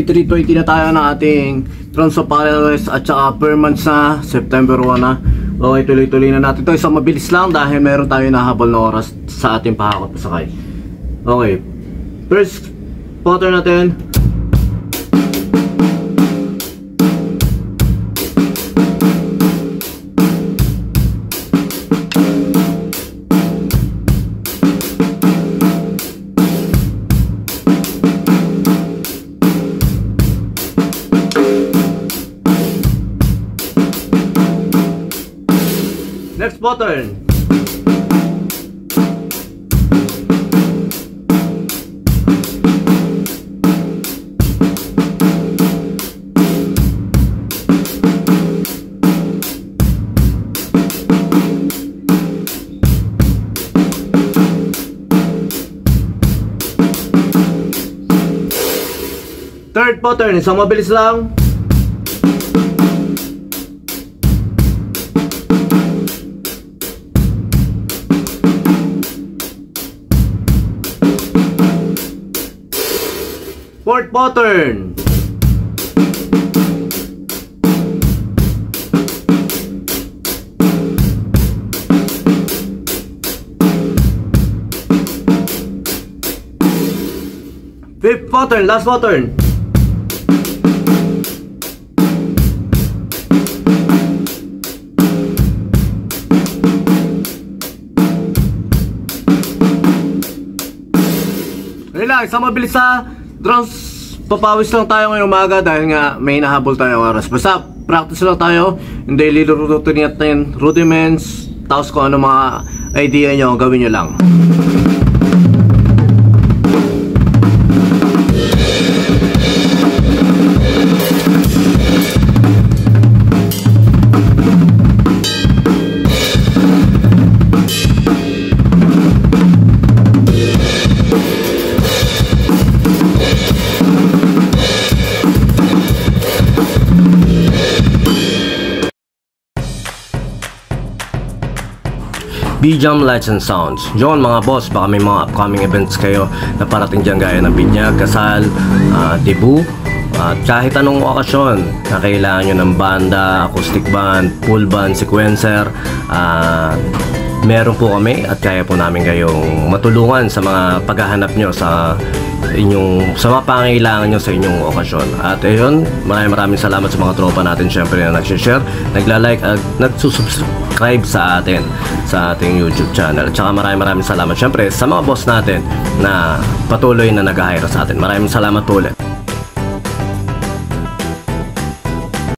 23:20 na tayo ng ating Transfer Palace at saka per months na September 1 na. Okay, tuloy-tuloy na natin ito. Isang mabilis lang dahil meron tayo nahabol na oras sa ating pahakot pasakay. Okay, first spotter natin. Next button. Third button, isang mabilis lang. Fourth pattern. Fifth pattern, last pattern. Relax, ang mabilis sa drones. Papawis lang tayo ngayong umaga dahil nga may nahabol tayong oras. Basta practice lang tayo yung daily routine natin, rudiments, tapos kung ano mga idea nyo, gawin nyo lang. B-Jam Lights and Sounds. Yun mga boss, baka may mga upcoming events kayo na parating dyan gaya ng binyag, kasal, debut, at kahit anong okasyon na kailangan nyo ng banda, acoustic band, full band, sequencer, meron po kami at kaya po namin kayong matulungan sa mga paghahanap nyo sa mga pangailangan nyo sa inyong okasyon. At ayun, maraming salamat sa mga tropa natin syempre na nagsishare, nagla-like at nagsusubscribe sa atin sa ating YouTube channel. At saka maraming salamat syempre sa mga boss natin na patuloy na nag-hire sa atin. Maraming salamat po ulit.